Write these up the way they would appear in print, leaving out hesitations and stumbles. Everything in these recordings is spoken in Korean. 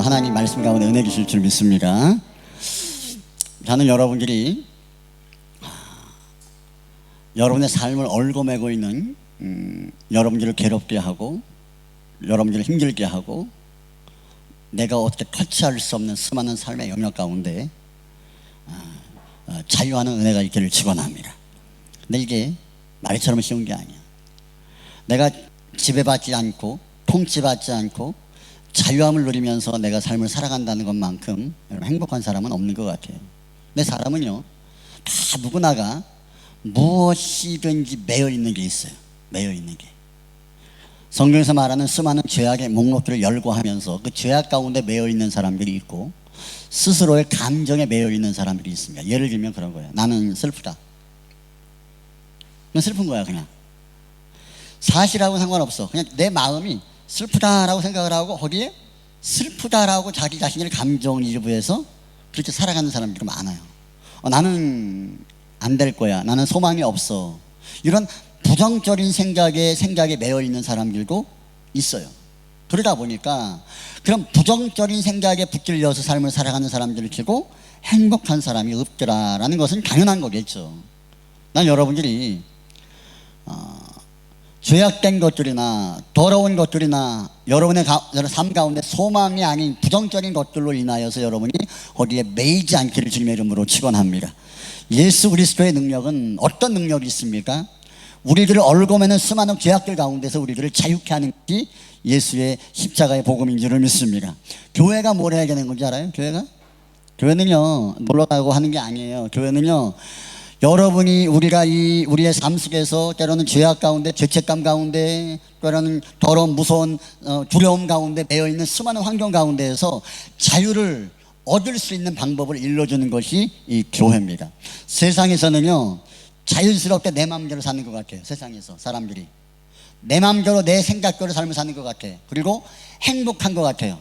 오늘 하나님 말씀 가운데 은혜 주실 줄 믿습니다. 저는 여러분들이 여러분의 삶을 얽어매고 있는 여러분들을 괴롭게 하고 여러분들을 힘들게 하고 내가 어떻게 터치할 수 없는 수많은 삶의 영역 가운데 자유하는 은혜가 있기를 축원합니다. 근데 이게 말처럼 쉬운 게 아니야. 내가 지배받지 않고 통치받지 않고 자유함을 누리면서 내가 삶을 살아간다는 것만큼 행복한 사람은 없는 것 같아요. 근데 사람은요, 다 누구나가 무엇이든지 매여 있는 게 있어요. 매여 있는 게. 성경에서 말하는 수많은 죄악의 목록들을 열거하면서 그 죄악 가운데 매여 있는 사람들이 있고 스스로의 감정에 매여 있는 사람들이 있습니다. 예를 들면 그런 거예요. 나는 슬프다. 그냥 슬픈 거야. 그냥 사실하고 상관없어. 그냥 내 마음이 슬프다라고 생각을 하고 거기에 슬프다라고 자기 자신을 감정 일부해서 그렇게 살아가는 사람들이 많아요. 나는 안 될 거야. 나는 소망이 없어. 이런 부정적인 생각에 매여 있는 사람들도 있어요. 그러다 보니까 그런 부정적인 생각에 붙들려서 삶을 살아가는 사람들을 치고 행복한 사람이 없더라라는 것은 당연한 거겠죠. 난 여러분들이 죄악된 것들이나 더러운 것들이나 여러분의 삶 가운데 소망이 아닌 부정적인 것들로 인하여서 여러분이 거기에 매이지 않기를 주님의 이름으로 축원합니다. 예수 그리스도의 능력은 어떤 능력이 있습니까? 우리들을 얽어매는 수많은 죄악들 가운데서 우리들을 자유케 하는 것이 예수의 십자가의 복음인 줄을 믿습니다. 교회가 뭘 해야 되는 건지 알아요? 교회는요 놀러 가고 하는 게 아니에요. 교회는요 여러분이 우리의 삶 속에서 때로는 죄악 가운데 죄책감 가운데 때로는 더러운 무서운 두려움 가운데 매여있는 수많은 환경 가운데에서 자유를 얻을 수 있는 방법을 일러주는 것이 이 교회입니다. 세상에서는요 자연스럽게 내 마음대로 사는 것 같아요. 세상에서 사람들이 내 마음대로 내 생각대로 삶을 사는 것 같아요. 그리고 행복한 것 같아요.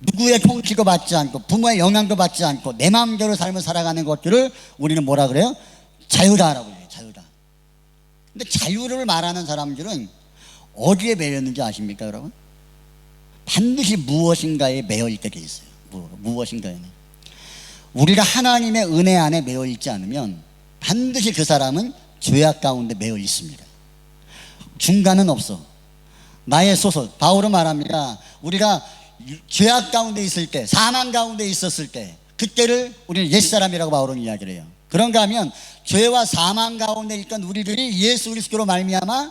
누구의 통치도 받지 않고 부모의 영향도 받지 않고 내 마음대로 삶을 살아가는 것들을 우리는 뭐라 그래요? 자유다라고 해요. 자유다. 근데 자유를 말하는 사람들은 어디에 매여 있는지 아십니까 여러분? 반드시 무엇인가에 매여 있게 돼 있어요. 무엇인가에는. 우리가 하나님의 은혜 안에 매여 있지 않으면 반드시 그 사람은 죄악 가운데 매여 있습니다. 중간은 없어. 나의 소속 바울은 말합니다. 우리가 죄악 가운데 있을 때 사망 가운데 있었을 때 그때를 우리는 옛사람이라고 바울은 이야기를 해요. 그런가 하면 죄와 사망 가운데 있던 우리들이 예수 그리스도로 말미암아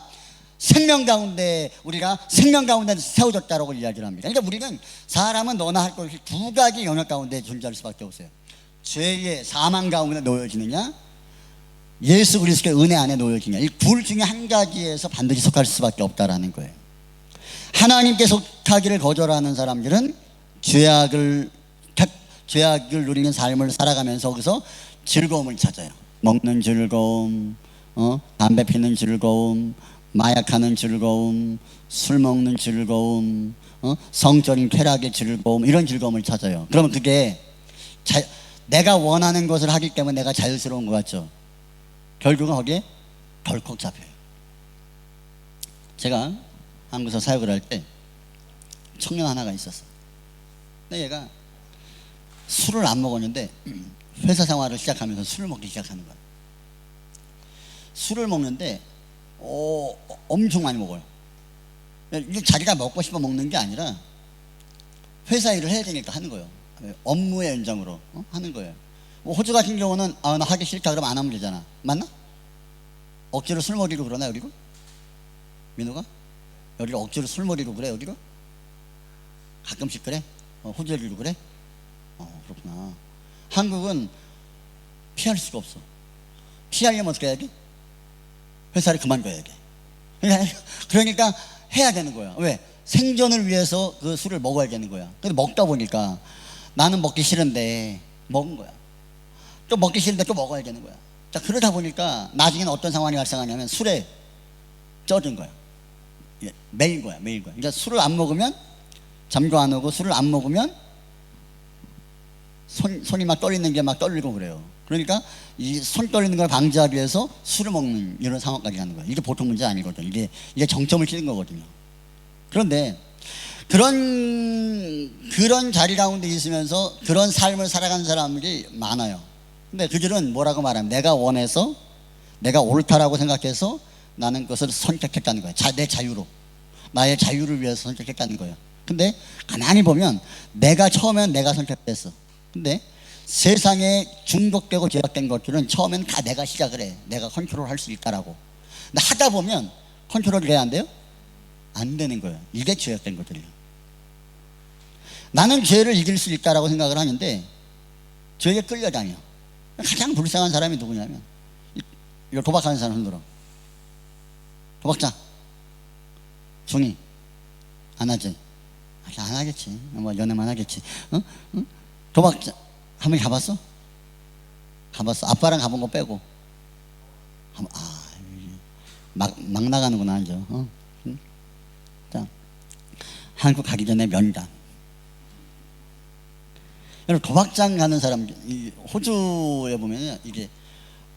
생명 가운데 우리가 생명 가운데 세워졌다라고 이야기를 합니다. 그러니까 우리는 사람은 너나 할 것이 두 가지 영역 가운데 존재할 수밖에 없어요. 죄의 사망 가운데 놓여지느냐 예수 그리스도의 은혜 안에 놓여지냐 이 둘 중에 한 가지에서 반드시 속할 수밖에 없다라는 거예요. 하나님께 속하기를 거절하는 사람들은 죄악을 누리는 삶을 살아가면서 거기서 즐거움을 찾아요. 먹는 즐거움, 담배 피는 즐거움, 마약하는 즐거움, 술 먹는 즐거움, 성적인 쾌락의 즐거움 이런 즐거움을 찾아요. 그러면 그게 내가 원하는 것을 하기 때문에 내가 자유스러운 것 같죠. 결국은 거기에 덜컥 잡혀요. 제가 한국에서 사역을 할 때 청년 하나가 있었어. 근데 얘가 술을 안 먹었는데 회사 생활을 시작하면서 술을 먹기 시작하는 거야. 술을 먹는데 엄청 많이 먹어요. 이게 자기가 먹고 싶어 먹는 게 아니라 회사 일을 해야 되니까 하는 거예요. 업무의 연장으로 하는 거예요. 호주 같은 경우는 나 하기 싫다 그러면 안 하면 되잖아. 맞나? 억지로 술 먹이고 그러나 여기로? 민호가? 여기를 억지로 술 먹이고 그래 여기로? 가끔씩 그래? 호주 얘기로 그래? 그렇구나. 한국은 피할 수가 없어. 피하려면 어떻게 해야 돼? 회사를 그만둬야 돼. 그러니까 해야 되는 거야. 왜? 생존을 위해서 그 술을 먹어야 되는 거야. 근데 먹다 보니까 나는 먹기 싫은데 먹은 거야. 또 먹기 싫은데 또 먹어야 되는 거야. 자, 그러다 보니까 나중에는 어떤 상황이 발생하냐면 술에 쪄든 거야. 매일 거야. 그러니까 술을 안 먹으면 잠도 안 오고 술을 안 먹으면 손이 막 떨리는 게 막 떨리고 그래요. 그러니까 이 손 떨리는 걸 방지하기 위해서 술을 먹는 이런 상황까지 가는 거야. 이게 보통 문제 아니거든. 이게 정점을 치는 거거든요. 그런데 그런 자리 가운데 있으면서 그런 삶을 살아가는 사람들이 많아요. 근데 그들은 뭐라고 말하면 내가 원해서 내가 옳다라고 생각해서 나는 그것을 선택했다는 거예요. 내 자유로, 나의 자유를 위해서 선택했다는 거예요. 근데 가만히 보면 처음엔 내가 선택했어. 근데 세상에 중독되고 죄악된 것들은 처음엔 다 내가 시작을 해. 내가 컨트롤할 수 있다라고. 근데 하다 보면 컨트롤이 돼야 안 돼요? 안 되는 거예요. 이게 죄악된 것들이에요. 나는 죄를 이길 수 있다라고 생각을 하는데 죄에 끌려다녀. 가장 불쌍한 사람이 누구냐면 이거 도박하는 사람 흔들어. 도박장 종이 안 하지? 안 하겠지. 뭐 연애만 하겠지. 어? 응? 도박장 한 번 가봤어? 가봤어. 아빠랑 가본 거 빼고. 막 나가는구나 이제. 응? 자, 한국 가기 전에 면담. 여러분 도박장 가는 사람, 호주에 보면 이게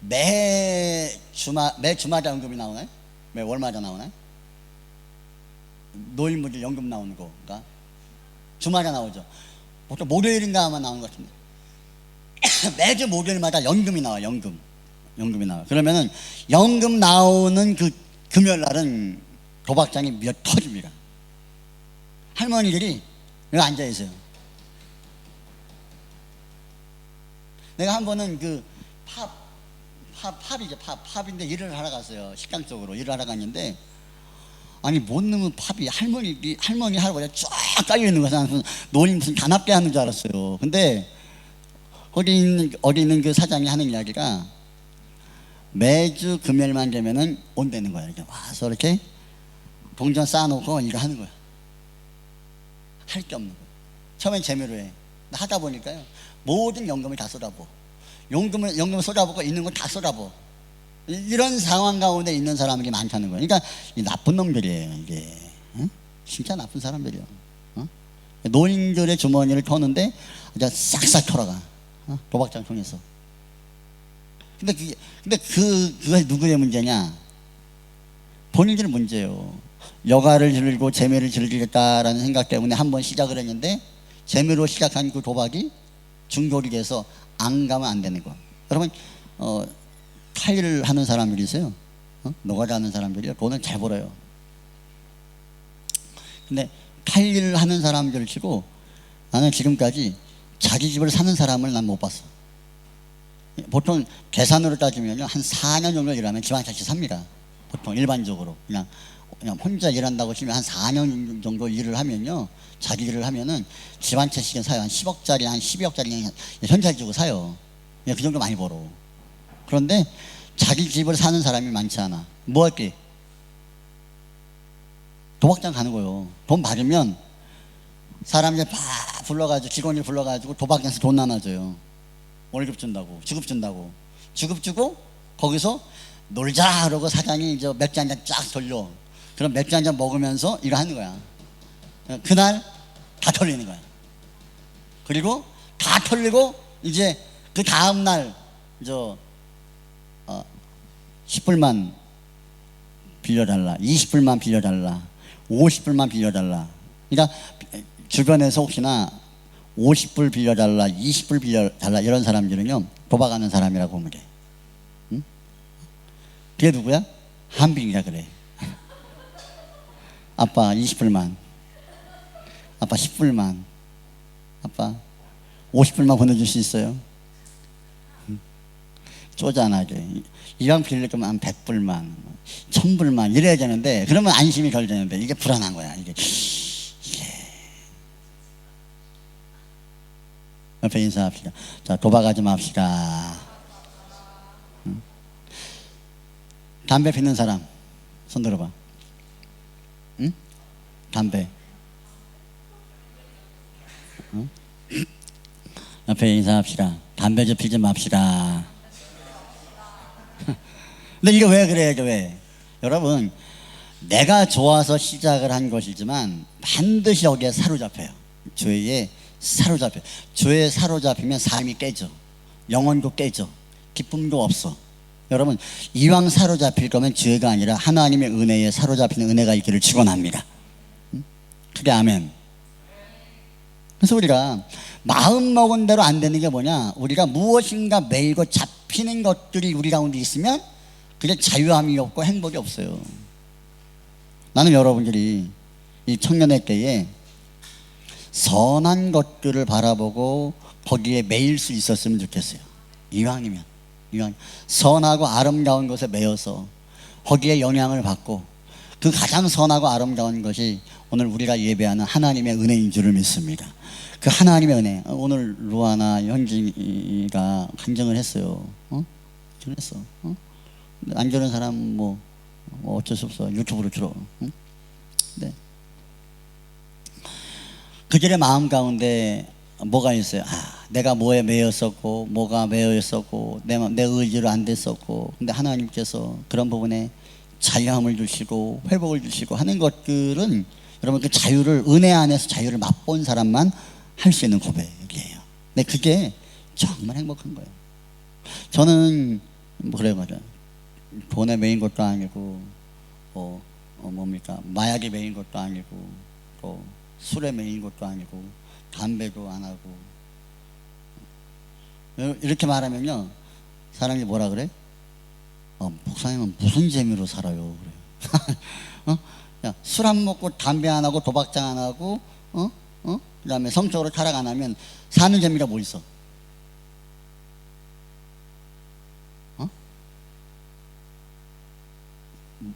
매 주마다 연금이 나오나요? 매 월마다 나오나요? 노인분들 연금 나오는 거가 주마다 나오죠. 보통 목요일인가 아마 나오는 것 같은데 매주 목요일마다 연금이 나와요. 연금이 나와요. 그러면은 연금 나오는 그 금요일 날은 도박장이 미어 터집니다. 할머니들이 여기 앉아 있어요. 내가 한 번은 그 팝인데 일을 하러 갔어요. 식당 쪽으로 일을 하러 갔는데 아니 못 넣으면 팝이 할머니 할아버지가 쫙 깔려 있는 거야. 노인 무슨 단합대 하는 줄 알았어요. 근데 어디 있는 그 사장이 하는 이야기가 매주 금요일만 되면은 온다는 거야. 이렇게 와서 이렇게 동전 쌓아놓고 이거 하는 거야. 할 게 없는 거야. 처음엔 재미로 해. 하다 보니까요 모든 연금을 다 쏟아부어. 연금을 쏟아부고 있는 걸 다 쏟아부어. 이런 상황 가운데 있는 사람들이 많다는 거예요. 그러니까 이 나쁜 놈들이에요. 이게 진짜 나쁜 사람들이에요. 노인들의 주머니를 터는데 이제 싹싹 털어가. 도박장 통해서. 근데 그게 누구의 문제냐? 본인들의 문제예요. 여가를 즐기고 재미를 즐기겠다라는 생각 때문에 한번 시작을 했는데 재미로 시작한 그 도박이 중독이 돼서 안 가면 안 되는 거야. 여러분 타일을 하는 사람들이 있어요. 노가다 하는 사람들이요. 돈을 잘 벌어요. 근데 타일을 하는 사람들을 치고 나는 지금까지 자기 집을 사는 사람을 난 못 봤어. 보통 계산으로 따지면요 한 4년 정도 일하면 집 한 채씩 삽니다. 보통 일반적으로 그냥 혼자 일한다고 치면 한 4년 정도 일을 하면요, 자기 일을 하면은 집 한 채씩은 사요. 한 10억짜리 한 12억짜리 현찰 주고 사요. 그 정도 많이 벌어. 그런데 자기 집을 사는 사람이 많지 않아. 뭐 할게? 도박장 가는 거예요. 돈 받으면 사람들 다 불러가지고 직원을 불러가지고 도박장에서 돈 나눠줘요. 월급 준다고, 주급 준다고. 주급 주고 거기서 놀자 그러고 사장이 이제 맥주 한 잔 쫙 돌려. 그럼 맥주 한 잔 먹으면서 이거 하는 거야. 그날 다 털리는 거야. 그리고 다 털리고 이제 그 다음날 10불만 빌려달라, 20불만 빌려달라, 50불만 빌려달라. 그러니까 주변에서 혹시나 50불 빌려달라, 20불 빌려달라 이런 사람들은요 도박하는 사람이라고 보면 돼. 응? 그게 누구야? 한빙이라 그래. 아빠 20불만, 아빠 10불만, 아빠 50불만 보내줄 수 있어요? 쪼잔하게 이왕 빌릴 거면 한 100불만 1000불만 이래야 되는데 그러면 안심이 덜 되는데 이게 불안한 거야. 이게 옆에 인사합시다. 자, 도박하지 맙시다. 응? 담배 피는 사람 손 들어봐. 응? 담배. 응? 옆에 인사합시다. 담배 좀 피지 맙시다. 근데 이거 왜 그래요? 왜? 여러분, 내가 좋아서 시작을 한 것이지만 반드시 여기에 사로잡혀요. 죄에 사로잡혀. 죄에 사로잡히면 삶이 깨져. 영혼도 깨져. 기쁨도 없어. 여러분, 이왕 사로잡힐 거면 죄가 아니라 하나님의 은혜에 사로잡히는 은혜가 있기를 축원합니다. 그게 아멘. 그래서 우리가 마음 먹은 대로 안 되는 게 뭐냐, 우리가 무엇인가 매이고 잡히는 것들이 우리 가운데 있으면 그게 자유함이 없고 행복이 없어요. 나는 여러분들이 이 청년의 때에 선한 것들을 바라보고 거기에 매일 수 있었으면 좋겠어요. 이왕이면 선하고 아름다운 것에 매여서 거기에 영향을 받고, 그 가장 선하고 아름다운 것이 오늘 우리가 예배하는 하나님의 은혜인 줄을 믿습니다. 그 하나님의 은혜, 오늘 루아나 현진이가 간증을 했어요. 했어. 안 되는 사람 뭐 어쩔 수 없어. 유튜브로 들어. 네. 그들의 마음 가운데 뭐가 있어요? 내가 뭐에 매였었고, 뭐가 매여 있었고, 내 의지로 안 됐었고, 근데 하나님께서 그런 부분에 자유함을 주시고 회복을 주시고 하는 것들은, 여러분, 그 자유를, 은혜 안에서 자유를 맛본 사람만 할 수 있는 고백이에요. 근데 그게 정말 행복한 거예요. 저는 뭐 그래요, 맞아요. 돈에 매인 것도 아니고, 뭡니까, 마약에 매인 것도 아니고, 또 술에 매인 것도 아니고, 담배도 안 하고. 이렇게 말하면요, 사람이 뭐라 그래? 목사님은 무슨 재미로 살아요? 그래요. 술 안 먹고 담배 안 하고 도박장 안 하고, 그 다음에 성적으로 타락 안 하면 사는 재미가 뭐 있어?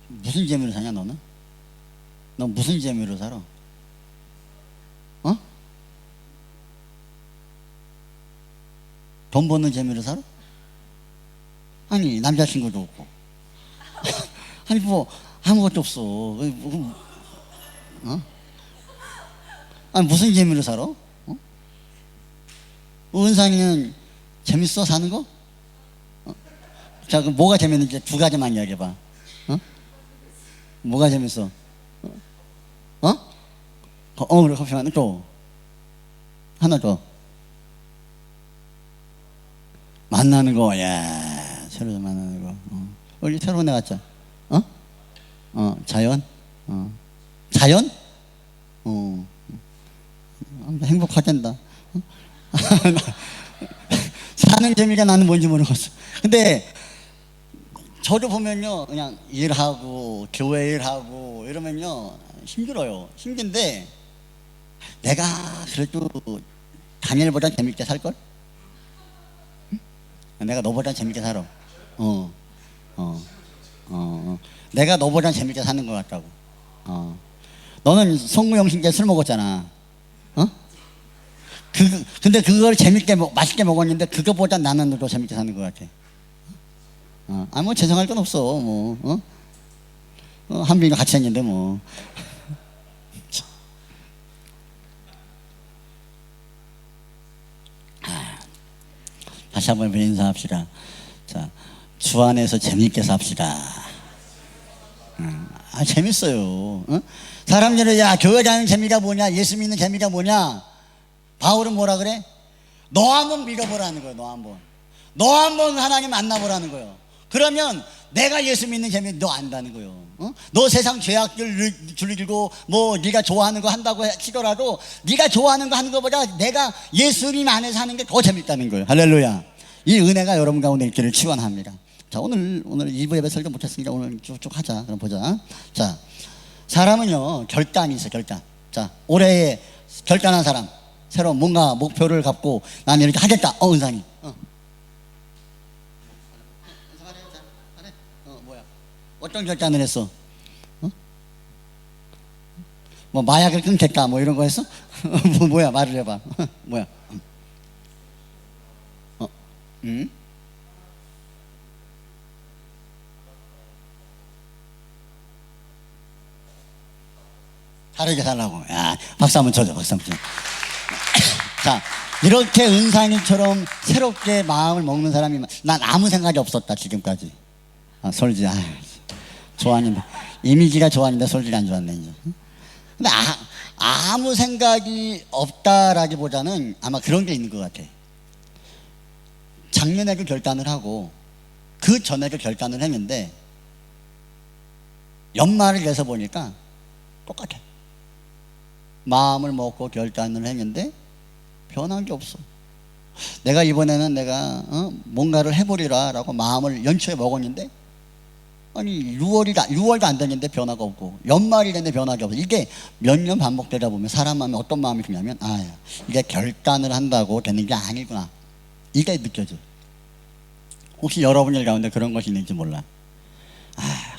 무슨 재미로 사냐 너는? 너 무슨 재미로 살아? 돈 버는 재미로 살아? 아니, 남자친구도 없고. 아니, 뭐 아무것도 없어. 아니, 무슨 재미로 살아? 은상이는 재밌어 사는 거? 자, 그럼 뭐가 재밌는지 두 가지만 이야기해봐. 뭐가 재밌어? 그래, 커피 하나 또 하나 더. 만나는 거, 야, 새로 만나는 거. 우리 새로운 애 같자. 자연? 자연? 행복하단다. 사는 재미가 나는 뭔지 모르겠어. 근데 저도 보면요, 그냥 일하고 교회 일하고 이러면요 힘들어요. 힘든데 내가 그래도 다니엘보다 재밌게 살걸? 내가 너보다 재밌게 살아. 내가 너보다 재밌게 사는 것 같다고. 너는 송구영신께 술 먹었잖아. 근데 그걸 재밌게 맛있게 먹었는데 그거보다 나는 더 재밌게 사는 것 같아. 뭐 죄송할 건 없어. 한빈이가 같이 했는데 뭐. 다시 한번 인사합시다. 자, 주 안에서 재밌게 삽시다. 재밌어요. 사람들은 야, 교회 다니는 재미가 뭐냐, 예수 믿는 재미가 뭐냐. 바울은 뭐라 그래? 너 한번 믿어보라는 거예요. 너 한번 하나님 만나보라는 거예요. 그러면 내가 예수 믿는 재미 너 안다는 거예요. 너 세상 죄악들 즐기고 뭐 네가 좋아하는 거 한다고 치더라도 네가 좋아하는 거 하는 것보다 내가 예수님 안에서 하는 게 더 재밌다는 거예요. 할렐루야. 이 은혜가 여러분 가운데 있기를 축원합니다. 자, 오늘 2부 예배 설교 못했으니까 오늘 쭉쭉 하자. 그럼 보자. 자, 사람은요 결단이 있어. 결단. 자, 올해에 결단한 사람, 새로 뭔가 목표를 갖고 난 이렇게 하겠다. 은상이. 뭐야? 어떤 결단을 했어? 뭐 마약을 끊겠다 뭐 이런 거 했어? 뭐야, 말을 해봐. 뭐야? 다르게 살라고. 야, 박수 한번 쳐줘. 박수 한번 쳐줘. 자, 이렇게 은상이처럼 새롭게 마음을 먹는 사람이, 난 아무 생각이 없었다 지금까지. 솔지, 좋았는데 이미지가 좋았는데 솔지가 안 좋았네 이제. 근데 아무 생각이 없다라기보다는 아마 그런 게 있는 것 같아. 작년에도 결단을 하고 그 전에도 결단을 했는데 연말을 내서 보니까 똑같아. 마음을 먹고 결단을 했는데 변한 게 없어. 내가 이번에는 내가 뭔가를 해보리라 라고 마음을 연초에 먹었는데 아니 6월도 안 됐는데 변화가 없고 연말이 됐는데 변화가 없어. 이게 몇 년 반복되다 보면 사람 마음에 어떤 마음이 드냐면 이게 결단을 한다고 되는 게 아니구나, 이게 느껴져. 혹시 여러분들 가운데 그런 것이 있는지 몰라.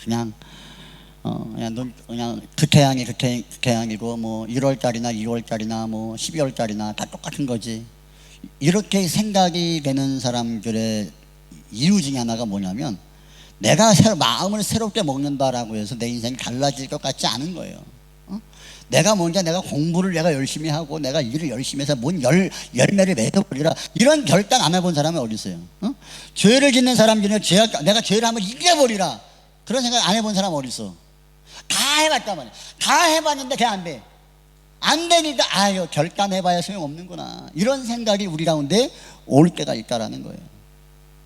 그냥 그냥 극해양이고 뭐 1월달이나 2월달이나 뭐 12월달이나 다 똑같은 거지, 이렇게 생각이 되는 사람들의 이유 중에 하나가 뭐냐면 내가 마음을 새롭게 먹는다라고 해서 내 인생이 달라질 것 같지 않은 거예요. 내가 먼저 내가 공부를 내가 열심히 하고 내가 일을 열심히 해서 뭔 열매를 맺어버리라, 이런 결단 안 해본 사람이 어디 있어요? 죄를 짓는 사람 중에 내가 죄를 한번 이겨버리라, 그런 생각 안 해본 사람 어디 있어? 다 해봤단 말이야. 다 해봤는데 그게 안 돼. 안 되니까 결단해봐야 소용없는구나, 이런 생각이 우리 가운데 올 때가 있다라는 거예요.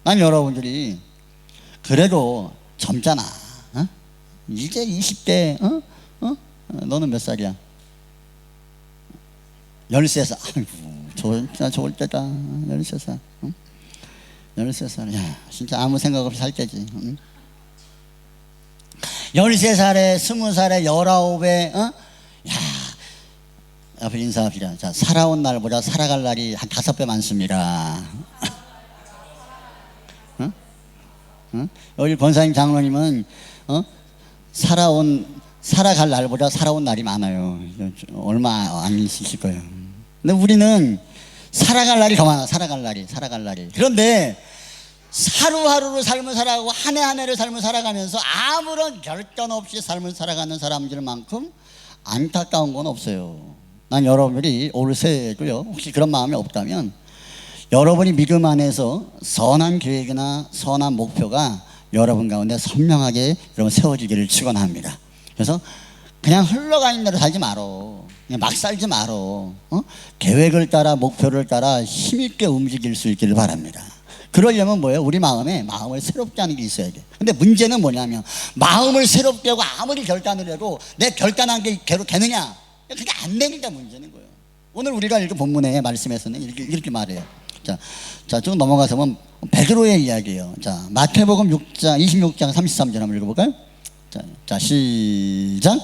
난 여러분들이 그래도 젊잖아. 이제 20대. 너는 몇 살이야? 13살. 아이고 진짜 좋을 때다. 13살. 13살. 야, 진짜 아무 생각 없이 살 때지. 13살에 20살에 19에 앞에 인사합시다. 자, 살아온 날보다 살아갈 날이 한 5배 많습니다. 여기 권사님 장로님은 살아갈 날보다 살아온 날이 많아요. 얼마 안 있으실 거예요. 근데 우리는 살아갈 날이 더 많아. 살아갈 날이. 그런데 하루하루를 삶을 살아가고 한 해 한 해를 삶을 살아가면서 아무런 결단 없이 삶을 살아가는 사람들만큼 안타까운 건 없어요. 난 여러분들이 올 새해도요, 혹시 그런 마음이 없다면 여러분이 믿음 안에서 선한 계획이나 선한 목표가 여러분 가운데 선명하게 여러분 세워지기를 축원합니다. 그래서 그냥 흘러가는 대로 살지 말어. 그냥 막 살지 말어. 계획을 따라 목표를 따라 힘있게 움직일 수 있기를 바랍니다. 그러려면 뭐예요? 우리 마음을 새롭게 하는 게 있어야 돼. 근데 문제는 뭐냐면 마음을 새롭게 하고 아무리 결단을 해도 내 결단한 게 괴로 되느냐? 그게 안 되니까 문제는 거예요. 오늘 우리가 읽은 본문의 말씀에서는 이렇게 말해요. 자, 쭉 넘어가서 보면 베드로의 이야기예요. 자, 마태복음 26장 33절 한번 읽어볼까요? 자, 시작.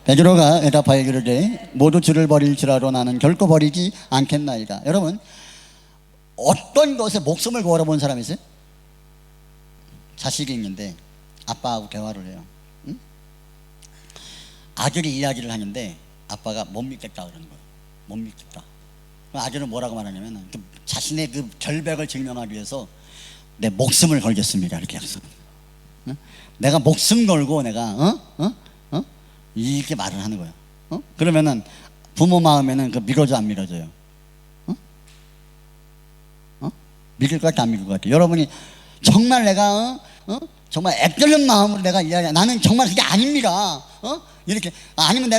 베드로가 대답하여 이르되 모두 주를 버릴지라도 나는 결코 버리지 않겠나이다. 여러분, 어떤 것에 목숨을 걸어본 사람이 있어요? 자식이 있는데 아빠하고 대화를 해요. 응? 아들이 이야기를 하는데 아빠가 못 믿겠다 그러는 거예요. 못 믿겠다. 아들은 뭐라고 말하냐면 자신의 그 결백을 증명하기 위해서 내 목숨을 걸겠습니다, 이렇게 약속. 내가 목숨 걸고 내가 이렇게 말을 하는 거예요. 그러면은 부모 마음에는 그 믿어져 안 믿어져요? 믿을 것 같아 안 믿을 것 같아? 여러분이 정말 내가 정말 애끓는 마음으로 내가 이야기해, 나는 정말 그게 아닙니다. 이렇게 아니면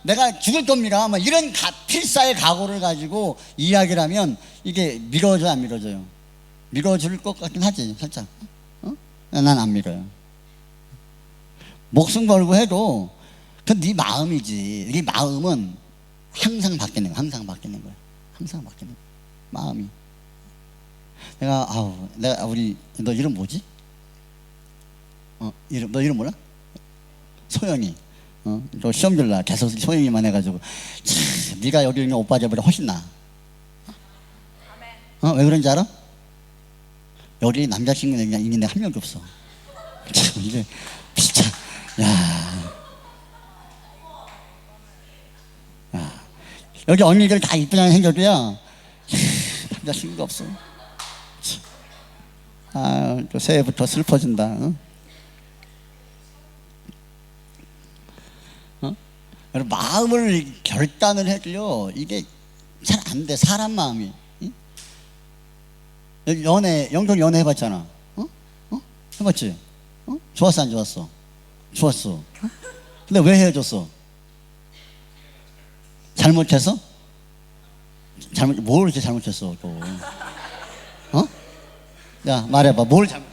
내가 죽을 겁니다. 뭐 이런 필사의 각오를 가지고 이야기를 하면 이게 믿어져 안 믿어져요? 믿어줄 것 같긴 하지 살짝. 난 안 믿어요. 목숨 걸고 해도 그 네 마음이지. 네 마음은 항상 바뀌는 거야. 항상 바뀌는 거야. 마음이. 내가 우리 너 이름 뭐지? 너 이름 몰라? 소영이. 너 시험 들라 계속 소영이만 해가지고 참, 네가 여기 있는 오빠 저보다 훨씬 나아. 왜 그런지 알아? 여기 남자친구 있는데 한 명도 없어. 참 이게 진짜 여기 언니들 다 이쁘게 생겨도요 남자친구가 없어. 또 새해부터 슬퍼진다. 마음을 결단을 해도요 이게 잘 안 돼. 사람 마음이. 영돈 연애 해봤잖아. 해봤지? 좋았어 안 좋았어? 좋았어. 근데 왜 헤어졌어? 잘못해서? 뭘 이렇게 잘못했어 또? 야 말해봐. 뭘 잘못?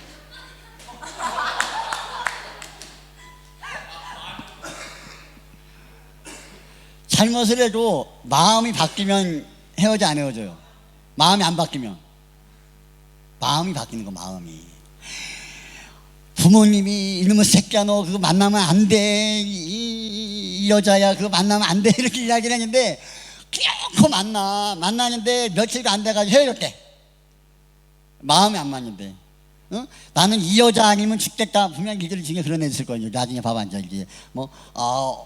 잘못을 해도 마음이 바뀌면 헤어져 안 헤어져요? 마음이 안 바뀌면. 마음이 바뀌는 거, 마음이. 부모님이 이놈의 새끼야 너 그거 만나면 안 돼. 이 여자야 그거 만나면 안 돼. 이렇게 이야기를 했는데 결코 만나는데 며칠도 안 돼가지고 헤어졌대. 마음이 안 맞는데. 어? 나는 이 여자 아니면 죽겠다. 분명히 기절 중에 그런 애 있을 거예요. 나중에 봐봐 이제 뭐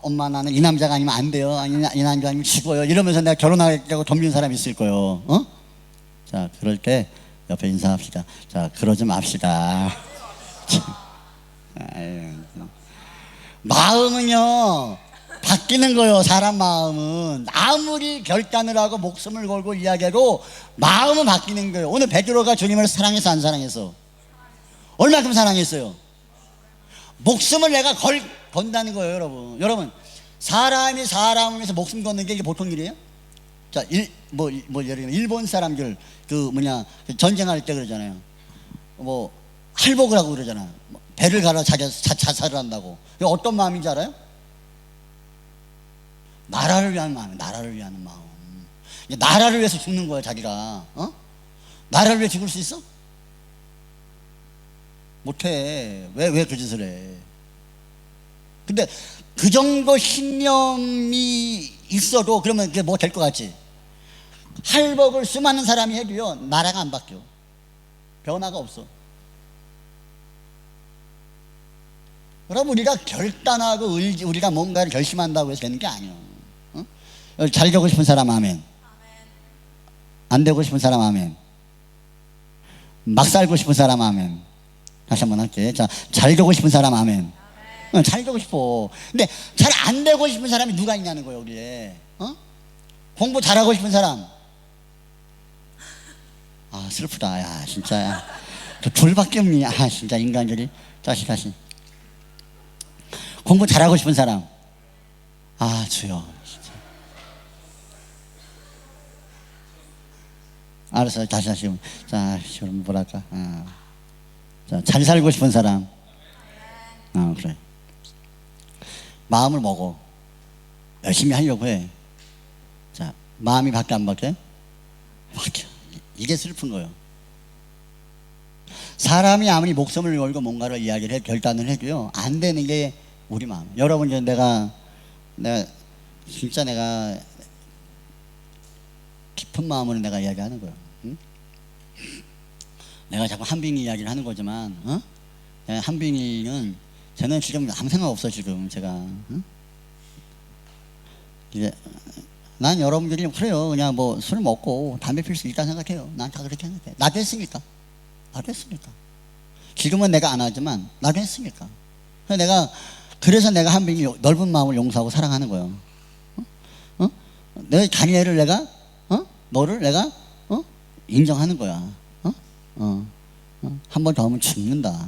엄마 나는 이 남자가 아니면 안 돼요. 아니 이 남자 아니면 죽어요. 이러면서 내가 결혼하겠다고 덤비는 사람이 있을 거예요. 어? 자 그럴 때 옆에 인사합시다. 자 그러지 맙시다. 마음은요 바뀌는 거예요. 사람 마음은 아무리 결단을 하고 목숨을 걸고 이야기해도 마음은 바뀌는 거예요. 오늘 베드로가 주님을 사랑해서 안 사랑해서? 얼마큼 사랑했어요? 목숨을 내가 건다는 거예요. 여러분 사람이 사람을 위해서 목숨 걷는 게 이게 보통 일이에요? 자, 예를 들면 일본 사람들 전쟁할 때 그러잖아요. 뭐 할복을 하고 그러잖아요. 배를 갈아 자살을 한다고. 이게 어떤 마음인지 알아요? 나라를 위한 마음이에요. 나라를 위한 마음. 나라를 위해서 죽는 거야 자기가. 나라를 위해 죽을 수 있어? 못해. 왜 그 짓을 해? 근데 그 정도 신념이 있어도 그러면 그게 뭐 될 것 같지? 할복을 수많은 사람이 해도요 나라가 안 바뀌어. 변화가 없어. 여러분 우리가 결단하고 우리가 뭔가를 결심한다고 해서 되는 게 아니에요. 잘 되고 싶은 사람 아멘. 안 되고 싶은 사람 아멘. 막 살고 싶은 사람 아멘. 다시 한번 할게. 자, 잘 되고 싶은 사람 아멘. 잘 되고 싶어. 근데 잘 안 되고 싶은 사람이 누가 있냐는 거예요 우리에. 공부 잘하고 싶은 사람. 아 슬프다. 야 진짜 저 둘밖에 없니? 아 진짜 인간들이. 다시 공부 잘하고 싶은 사람. 아 주여 진짜. 알았어. 다시 자 그럼 뭐랄까. 자, 잘 살고 싶은 사람. 그래. 마음을 먹어. 열심히 하려고 해. 자, 마음이 바뀌어 안 바뀌어? 바뀌어. 이게 슬픈 거예요. 사람이 아무리 목숨을 걸고 뭔가를 이야기를 해, 결단을 해도요, 안 되는 게 우리 마음. 여러분, 이제 내가 진짜 내가 깊은 마음으로 내가 이야기하는 거예요. 응? 내가 자꾸 한빈이 이야기를 하는 거지만, 한빈이는 쟤는 지금 아무 생각 없어 지금 제가. 응? 이제 난 여러분들이 그래요. 그냥 뭐 술 먹고 담배 필 수 있다 생각해요. 난 다 그렇게 생각해. 나도 했으니까. 지금은 내가 안 하지만 나도 했으니까. 그래서 내가 한빈이 넓은 마음을 용서하고 사랑하는 거예요. 내 자녀를 내가 너를 내가 인정하는 거야. 한 번 더 하면 죽는다.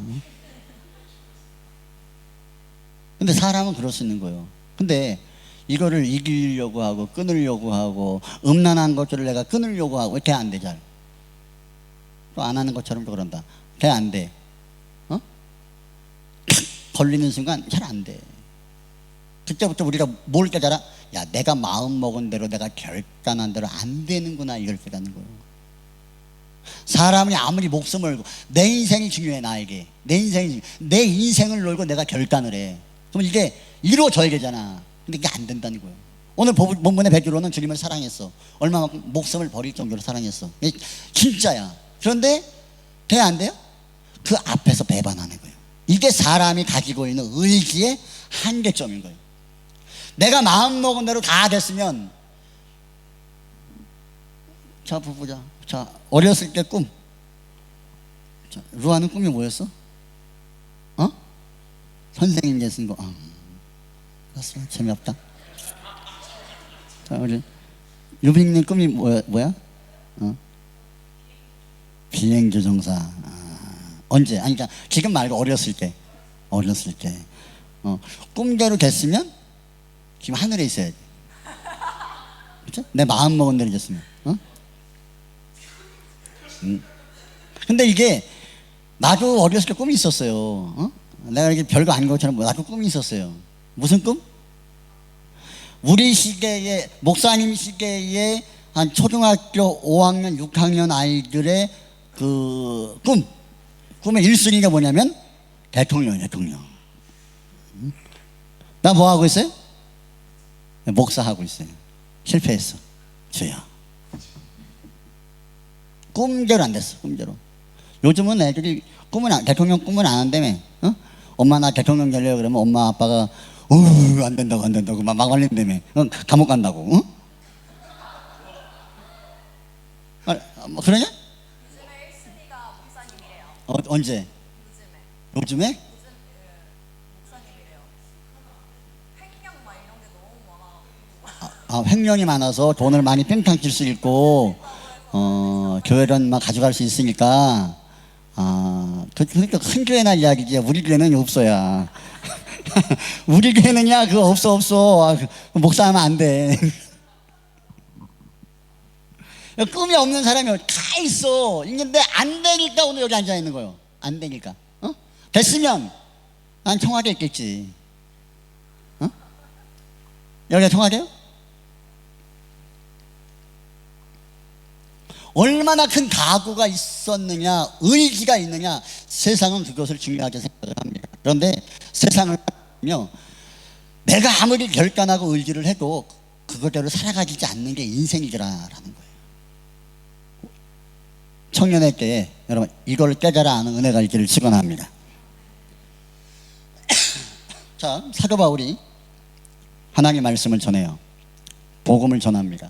근데 사람은 그럴 수 있는 거예요. 근데 이거를 이기려고 하고 끊으려고 하고 음란한 것들을 내가 끊으려고 하고 돼 안 돼. 잘 또 안 하는 것처럼 또 그런다. 돼 안 돼. 걸리는 순간 잘 안 돼. 그때부터 우리가 뭘 깨달아? 야, 내가 마음 먹은 대로 내가 결단한 대로 안 되는구나. 이걸 깨닫는 거예요. 사람이 아무리 목숨을 걸고 내 인생이 중요해. 나에게 내 인생을 놀고 내가 결단을 해. 그럼 이게 이루어져야 되잖아. 근데 이게 안 된다는 거예요. 오늘 본문의 베드로는 주님을 사랑했어. 얼마만큼 목숨을 버릴 정도로 사랑했어. 진짜야. 그런데 돼 안 돼요? 그 앞에서 배반하는 거예요. 이게 사람이 가지고 있는 의지의 한계점인 거예요. 내가 마음먹은 대로 다 됐으면, 자 보자. 자, 어렸을 때 꿈. 자, 루아는 꿈이 뭐였어? 선생님 제 쓴 거. 알았어. 재미없다. 자, 우리 유빈님 꿈이 뭐야? 비행조종사. 언제? 아니, 그러니까 지금 말고 어렸을 때. 꿈대로 됐으면 지금 하늘에 있어야지. 그렇죠? 내 마음 먹은 대로 됐으면. 근데 이게 나도 어렸을 때 꿈이 있었어요. 내가 이렇게 별거 아닌 것처럼 나도 꿈이 있었어요. 무슨 꿈? 우리 시대에, 목사님 시대에 한 초등학교 5학년, 6학년 아이들의 그 꿈의 1순위가 뭐냐면 대통령이에요, 대통령. 나 뭐 하고 있어요? 목사하고 있어요. 실패했어. 주야. 꿈대로 안 됐어, 꿈대로. 요즘은 애들이 대통령 꿈은 안 한다며. 어? 엄마 나 대통령 되려고 그러면 엄마 아빠가 안 된다고 막 말린다며. 감옥 간다고. 어? 뭐 그러냐? 요즘에 1순위가 목사님이래요. 언제? 요즘에? 목사님이래요. 횡령 막 이런 게 너무 많아. 횡령이 많아서 돈을 많이 뺑탕 칠 수 있고, 교회는 막 가져갈 수 있으니까, 그러니까 큰 교회나 이야기지. 우리 교회는 없어야. 우리 교회는야, 그거 없어. 목사하면 안 돼. 꿈이 없는 사람이 다 있어. 있는데 안 되니까 오늘 여기 앉아 있는 거예요. 안 되니까. 됐으면 난 청와대에 있겠지. 여기가 청와대요? 얼마나 큰 가구가 있었느냐, 의지가 있느냐, 세상은 그것을 중요하게 생각을 합니다. 그런데 세상을 보면 내가 아무리 결단하고 의지를 해도 그것대로 살아가지 않는 게 인생이더라라는 거예요. 청년의 때에 여러분 이걸 깨달아 아는 은혜가 있기를 축원합니다. 자, 사도 바울이 하나님의 말씀을 전해요. 복음을 전합니다.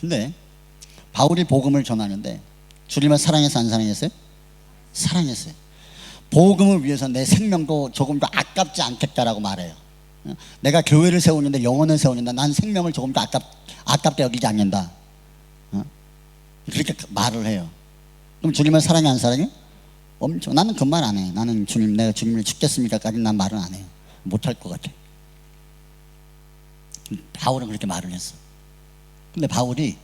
근데 바울이 복음을 전하는데 주님을 사랑해서 안 사랑했어요? 사랑했어요. 복음을 위해서 내 생명도 조금도 아깝지 않겠다라고 말해요. 내가 교회를 세우는데, 영혼을 세우는데 난 생명을 조금도 아깝게 여기지 않는다. 그렇게 말을 해요. 그럼 주님을 사랑해 안 사랑해? 엄청. 나는 그 말 안 해. 나는 내가 주님을 죽겠습니까까지 난 말은 안 해요. 못할 것 같아. 바울은 그렇게 말을 했어. 근데 바울이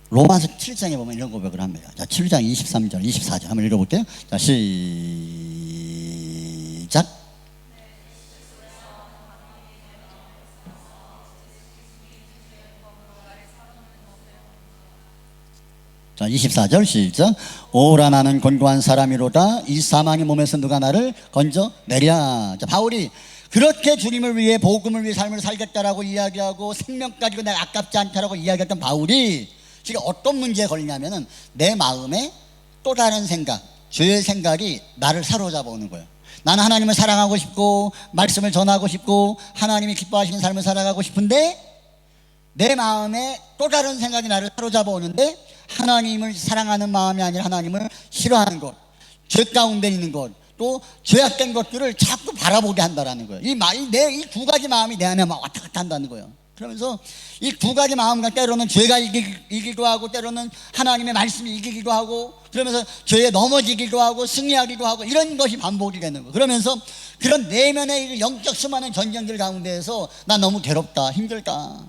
로마서 7장에 보면 이런 고백을 합니다. 자, 7장 23절, 24절 한번 읽어볼게요. 자, 시작. 자, 24절 시작. 오라 나는 곤고한 사람이로다. 이 사망의 몸에서 누가 나를 건져내랴. 자, 바울이 그렇게 주님을 위해, 복음을 위해 삶을 살겠다라고 이야기하고 생명까지도 내가 아깝지 않다라고 이야기했던 바울이 지금 어떤 문제에 걸리냐면은 내 마음에 또 다른 생각, 죄의 생각이 나를 사로잡아 오는 거예요. 나는 하나님을 사랑하고 싶고 말씀을 전하고 싶고 하나님이 기뻐하시는 삶을 살아가고 싶은데 내 마음에 또 다른 생각이 나를 사로잡아 오는데 하나님을 사랑하는 마음이 아니라 하나님을 싫어하는 것, 죄 가운데 있는 것, 또 죄악된 것들을 자꾸 바라보게 한다라는 거예요. 이 두 가지 마음이 내 안에 막 왔다 갔다 한다는 거예요. 그러면서 이 두 가지 마음과 때로는 죄가 이기기도 하고 때로는 하나님의 말씀이 이기기도 하고 그러면서 죄에 넘어지기도 하고 승리하기도 하고 이런 것이 반복이 되는 거예요. 그러면서 그런 내면의 영적 수많은 전쟁들 가운데에서 난 너무 괴롭다, 힘들다.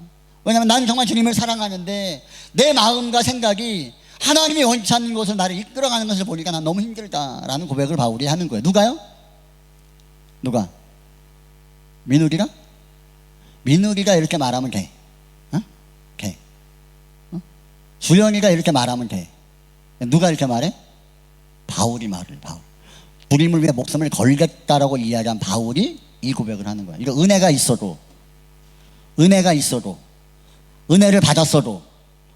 왜냐하면 난 정말 주님을 사랑하는데 내 마음과 생각이 하나님이 원치 않는 것을 나를 이끌어가는 것을 보니까 난 너무 힘들다라는 고백을 바울이 하는 거예요. 누가요? 누가? 민우리가? 민우리가 이렇게 말하면 돼. 돼. 주연이가 이렇게 말하면 돼. 누가 이렇게 말해? 바울이 말을. 바울. 주님을 위해 목숨을 걸겠다라고 이야기한 바울이 이 고백을 하는 거야. 이거 은혜가 있어도 은혜를 받았어도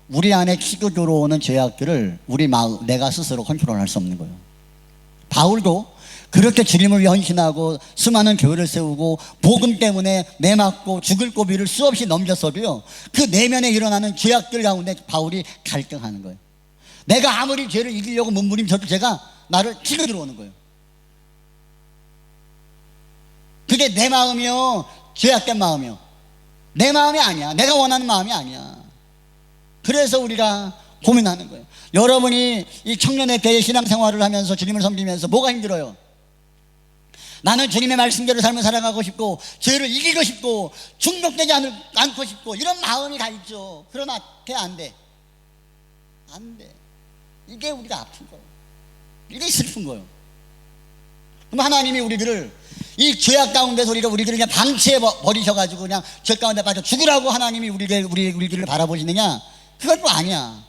우리 안에 치고 들어오는 죄악들을 우리 마음, 내가 스스로 컨트롤할 수 없는 거예요. 바울도 그렇게 주님을 위해 헌신하고 수많은 교회를 세우고 복음 때문에 매맞고 죽을 고비를 수없이 넘겼어도요, 그 내면에 일어나는 죄악들 가운데 바울이 갈등하는 거예요. 내가 아무리 죄를 이기려고 몸부림쳐도 죄가 나를 치고 들어오는 거예요. 그게 내 마음이요, 죄악된 마음이요, 내 마음이 아니야. 내가 원하는 마음이 아니야. 그래서 우리가 고민하는 거예요. 여러분이 이 청년의 대의 신앙생활을 하면서 주님을 섬기면서 뭐가 힘들어요? 나는 주님의 말씀대로 삶을 살아가고 싶고 죄를 이기고 싶고 중독되지 않고 싶고 이런 마음이 다 있죠. 그러나 안 돼. 이게 우리가 아픈 거예요. 이게 슬픈 거예요. 그럼 하나님이 우리들을 이 죄악 가운데서 우리들을 그냥 방치해 버리셔가지고 그냥 죄 가운데 빠져 죽으라고 하나님이 우리들을 바라보시느냐? 그건 또 아니야.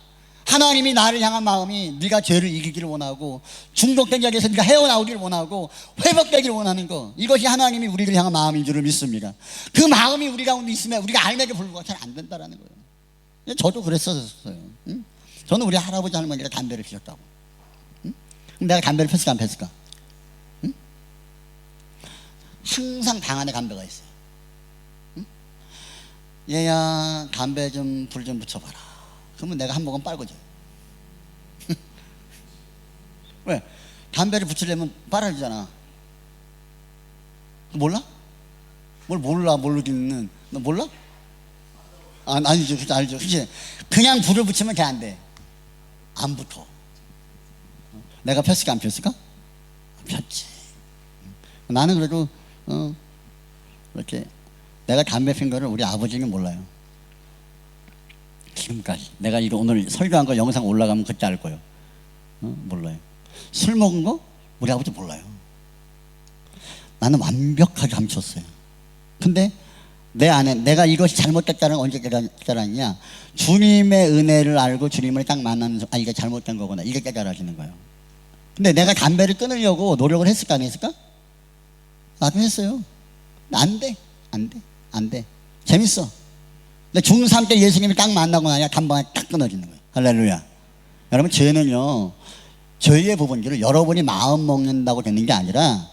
하나님이 나를 향한 마음이 네가 죄를 이기기를 원하고 중독된 자리에서 네가 헤어나오기를 원하고 회복되기를 원하는 거, 이것이 하나님이 우리를 향한 마음인 줄을 믿습니다. 그 마음이 우리 가운데 있으면 우리가 알매게 불구하고 잘 안 된다라는 거예요. 저도 그랬었어요. 응? 저는 우리 할아버지 할머니가 담배를 피웠다고. 응? 내가 담배를 폈을까 안 폈을까? 응? 항상 방 안에 담배가 있어요. 응? 얘야 담배 좀 불 좀 붙여봐라. 그러면 내가 한 모금 빨고줘요. 왜? 담배를 붙이려면 빨아주잖아. 몰라? 뭘 몰라? 모르겠는. 너 몰라? 아니죠. 알죠. 그치? 그냥 불을 붙이면 걔 안 돼. 안 붙어. 내가 폈을까 안 폈을까? 폈지. 나는 그래도 이렇게 내가 담배 핀 거를 우리 아버지는 몰라요. 지금까지 내가 이거 오늘 설교한 거 영상 올라가면 그때 알 거예요. 몰라요. 술 먹은 거 우리 아버지 몰라요. 나는 완벽하게 감췄어요. 근데 내 안에 내가 이것이 잘못됐다는 건 언제 깨달았냐? 주님의 은혜를 알고 주님을 딱 만나는 이게 잘못된 거구나, 이게 깨달아지는 거예요. 근데 내가 담배를 끊으려고 노력을 했을까 안 했을까? 나도 했어요. 안 돼. 재밌어. 근데 중3 때 예수님이 딱 만나고 나냐 단방에 딱 끊어지는 거예요. 할렐루야. 여러분, 죄는요, 죄의 부분들을 여러분이 마음 먹는다고 되는 게 아니라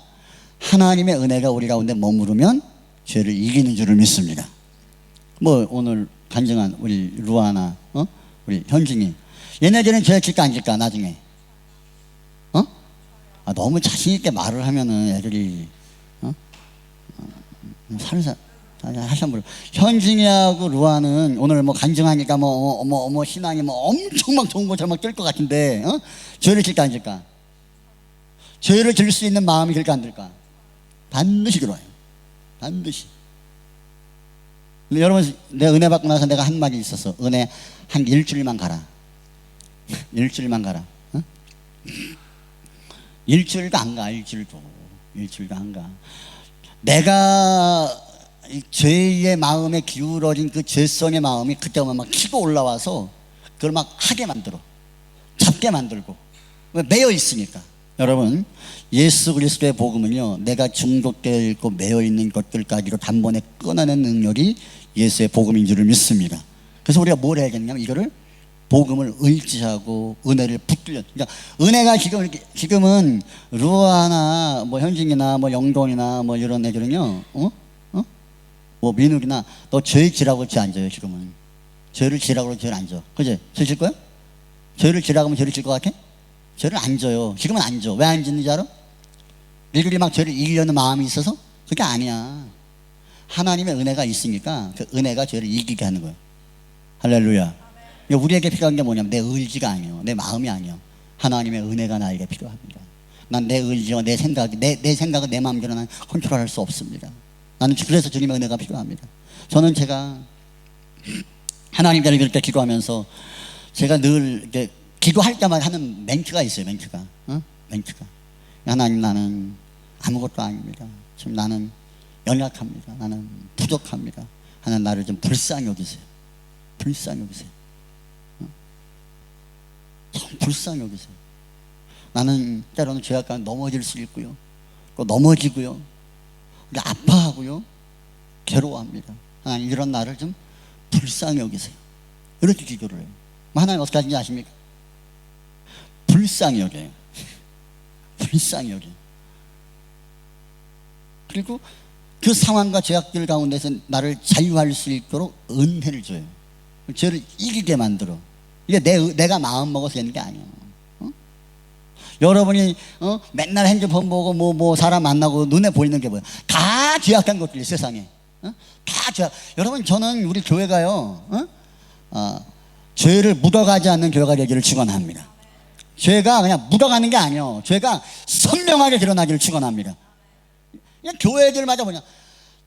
하나님의 은혜가 우리 가운데 머무르면 죄를 이기는 줄을 믿습니다. 뭐 오늘 간증한 우리 루아나, 우리 현중이, 얘네들은 죄 질까 안 질까 나중에? 너무 자신 있게 말을 하면은 애들이 살살 하셔버려. 현중이하고 루아는 오늘 뭐 간증하니까 어머 신앙이 엄청 막 좋은 것처럼 막 뜰 것 같은데, 죄를 질까 안 질까? 죄를 질 수 있는 마음이 들까 안 들까? 반드시 들어요. 반드시. 근데 여러분, 내가 은혜 받고 나서 내가 한 말이 있었어. 은혜 한 일주일만 가라. 일주일만 가라. 일주일도 안 가. 일주일도 안 가. 내가 죄의 마음에 기울어진 그 죄성의 마음이 그때만 막 치고 올라와서 그걸 막 하게 만들어, 잡게 만들고. 왜? 매여 있으니까. 여러분, 예수 그리스도의 복음은요, 내가 중독되어 있고 매여 있는 것들까지도 단번에 끊어내는 능력이 예수의 복음인 줄을 믿습니다. 그래서 우리가 뭘 해야겠냐면 이거를 복음을 의지하고 은혜를 붙들려. 그러니까 은혜가 지금은 루아나 뭐 현진이나 뭐 영동이나 뭐 이런 애들은요, 뭐 민욱이나 너 죄 지라고 죄 안 져요. 지금은 죄를 지라고 죄를 안 져. 그지? 죄 질 거야? 죄를 지라고 하면 죄를 질 것 같아? 죄를 안 져요. 지금은 안 져. 왜 안 짓는지 알아? 일들이 막 죄를 이기려는 마음이 있어서? 그게 아니야. 하나님의 은혜가 있으니까 그 은혜가 죄를 이기게 하는 거예요. 할렐루야. 우리에게 필요한 게 뭐냐면 내 의지가 아니에요. 내 마음이 아니에요. 하나님의 은혜가 나에게 필요합니다. 난 내 의지와 내 생각은 내 마음대로 난 컨트롤할 수 없습니다. 나는 그래서 주님의 은혜가 필요합니다. 저는 제가 하나님께를 이렇게 기도하면서 제가 늘 이렇게 기도할 때마다 하는 멘트가 있어요. 멘트가. 하나님, 나는 아무것도 아닙니다. 지금 나는 연약합니다. 나는 부족합니다. 하나님, 나를 좀 불쌍히 여기세요. 불쌍히 여기세요. 참 불쌍히 여기세요. 나는 때로는 죄악 가운데 넘어질 수 있고요, 또 넘어지고요, 아파하고요, 괴로워합니다. 하나님, 이런 나를 좀 불쌍히 여기세요. 이렇게 기도를 해요. 하나님 어떻게 하시는지 아십니까? 불쌍히 여겨요. 불쌍히 여겨요. 그리고 그 상황과 죄악들 가운데서 나를 자유할 수 있도록 은혜를 줘요. 죄를 이기게 만들어. 이게 내가 마음 먹어서 되는 게 아니에요. 여러분이 맨날 핸드폰 보고 뭐 사람 만나고 눈에 보이는 게 뭐야? 다 죄악된 것들이 세상에. 다 죄악. 여러분, 저는 우리 교회가요, 죄를 묻어가지 않는 교회가 되기를 축원합니다. 죄가 그냥 묻어가는 게 아니에요. 죄가 선명하게 드러나기를 축원합니다. 그냥 교회들마다 뭐냐,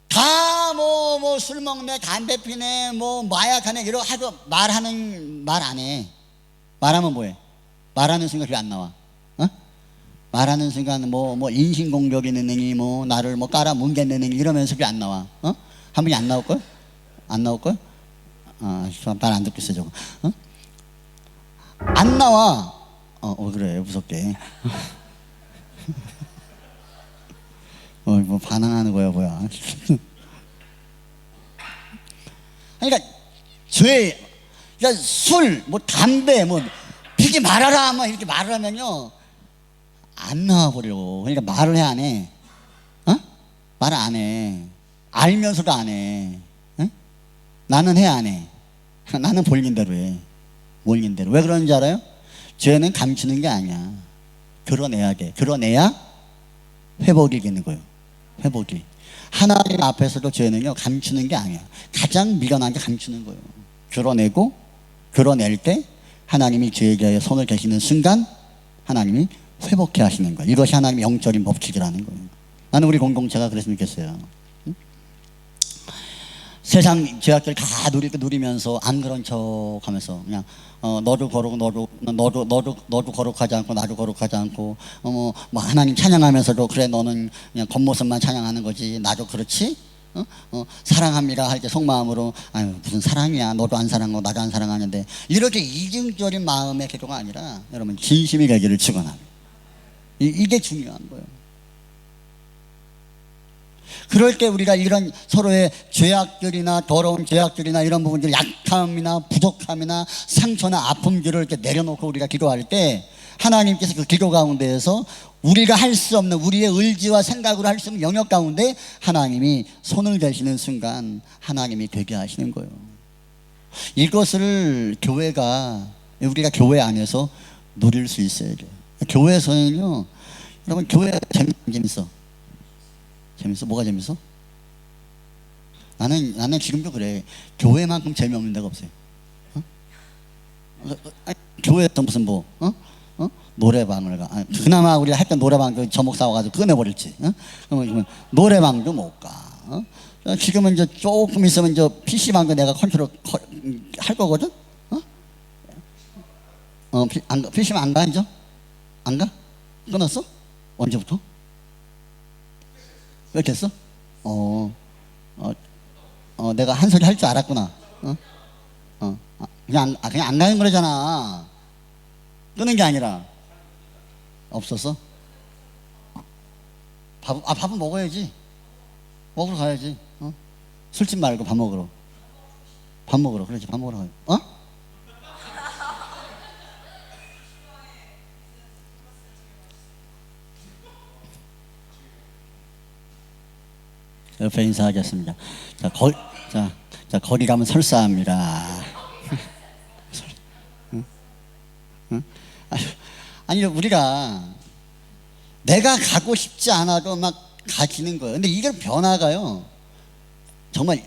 다 뭐 술 먹네, 담배 피네, 뭐 마약하네, 이러고 하도 말 안 해. 말하면 뭐해? 말하는 순간 그게 안 나와. 말하는 순간 뭐 인신공격이 느느니 뭐 나를 뭐 깔아뭉개느니 이러면서 그게 안 나와. 한 번이 안 나올 걸? 안 나올 걸? 말 안 듣겠어 저거. 안 나와. 그래 무섭게. 뭐 반항하는 거야 뭐야. 그러니까 그러니까 술, 뭐 담배, 뭐 피지 말아라, 뭐 이렇게 말을 하면요 안 나와버려. 그러니까 말을 해 안 해? 말을 안 해. 알면서도 안 해. 나는 해 안 해? 나는 볼린 대로 해. 몰린 대로. 왜 그러는지 알아요? 죄는 감추는 게 아니야. 드러내야 돼. 드러내야 회복이 되는 거예요. 회복이. 하나님 앞에서도 죄는요 감추는 게 아니야. 가장 미련한 게 감추는 거예요. 드러내고 드러낼 때 하나님이 죄에 손을 대시는 순간 하나님이 회복해 하시는 거예요. 이것이 하나님의 영적인 법칙이라는 거예요. 나는 우리 공동체가 그랬으면 좋겠어요. 세상 죄악들 다 누리면서 안 그런 척 하면서 그냥 너도 거룩하지 않고 나도 거룩하지 않고 뭐 하나님 찬양하면서도 그래 너는 그냥 겉모습만 찬양하는 거지 나도 그렇지 사랑합니다 할 때 속마음으로 아유 무슨 사랑이야 너도 안 사랑하고 나도 안 사랑하는데 이렇게 이중적인 마음의 기도가 아니라 여러분 진심이 되기를 축원합니다. 이게 중요한 거예요. 그럴 때 우리가 이런 서로의 죄악들이나 더러운 죄악들이나 이런 부분들 약함이나 부족함이나 상처나 아픔들을 이렇게 내려놓고 우리가 기도할 때 하나님께서 그 기도 가운데에서 우리가 할 수 없는 우리의 의지와 생각으로 할 수 없는 영역 가운데 하나님이 손을 대시는 순간 하나님이 되게 하시는 거예요. 이것을 우리가 교회 안에서 누릴 수 있어야 돼요. 교회에서는요 여러분 교회가 재밌어. 재밌어? 뭐가 재밌어? 나는 지금도 그래. 교회만큼 재미없는 데가 없어요. 교회에서 무슨 노래방을 가. 그나마 우리가 했던 노래방 그 저목 싸워가지고 끊어버렸지. 그러면 노래방도 못 가. 지금은 이제 조금 있으면 이제 PC방도 내가 컨트롤 할 거거든. PC방 안 가 이제? 안 가? 끊었어? 언제부터? 왜 됐어? 내가 한 소리 할 줄 알았구나. 그냥 안 가는 거잖아. 끄는 게 아니라. 없었어? 밥은 먹어야지. 먹으러 가야지. 술집 말고 밥 먹으러. 그렇지, 밥 먹으러 가요. 옆에 인사하겠습니다. 거기 가면 설사합니다. 아니 우리가 내가 가고 싶지 않아도 막 가지는 거예요. 근데 이게 변화가요. 정말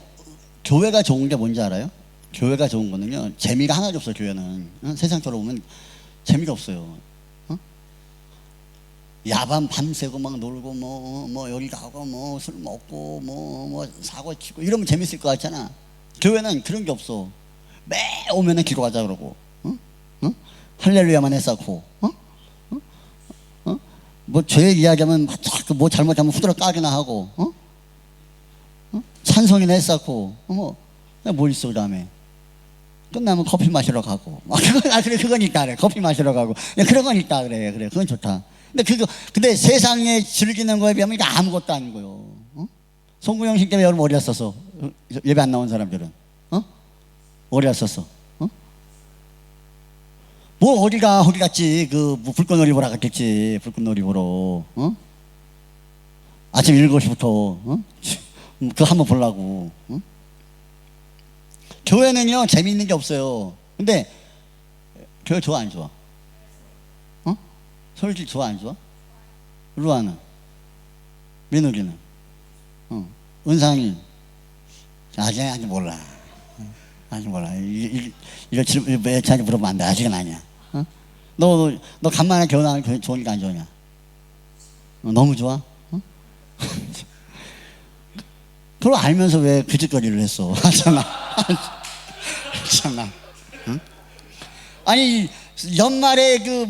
교회가 좋은 게 뭔지 알아요? 교회가 좋은 거는요. 재미가 하나도 없어요. 교회는 세상처럼 보면 재미가 없어요. 야밤 밤새고 막 놀고 뭐 여기 가고 뭐 술 먹고 뭐 사고 치고 이러면 재밌을 것 같잖아. 교회는 그런 게 없어. 매 오면은 기도하자 그러고 할렐루야만 했었고 뭐 죄 이야기하면 자꾸 뭐 잘못하면 후드러 까기나 하고 찬송이나 했었고 뭐 있어. 그 다음에 끝나면 커피 마시러 가고 그래 그거니까 그래 커피 마시러 가고 그런 거니까 그래 그건 좋다. 근데 세상에 즐기는 거에 비하면 이게 아무것도 아닌 거예요. 송구영식 때문에 여러분 어디 갔었어? 예배 안 나온 사람들은 어디 갔었어? 뭐 어디 갔지? 뭐 불꽃놀이 보러 갔겠지. 불꽃놀이 보러. 아침 7시부터 그거 한번 보려고. 교회는요 재미있는 게 없어요. 근데 교회 좋아 안 좋아? 솔직히 좋아 안 좋아? 루아는? 민욱이는? 은상이? 아직 몰라. 아직 몰라. 이거 왜 자주 물어보면 안 돼. 아직은 아니야. 너 간만에 결혼하면 좋으니까 안 좋으냐? 너무 좋아? 그걸 알면서 왜 그 짓거리를 했어? 참나. 아니 연말에 그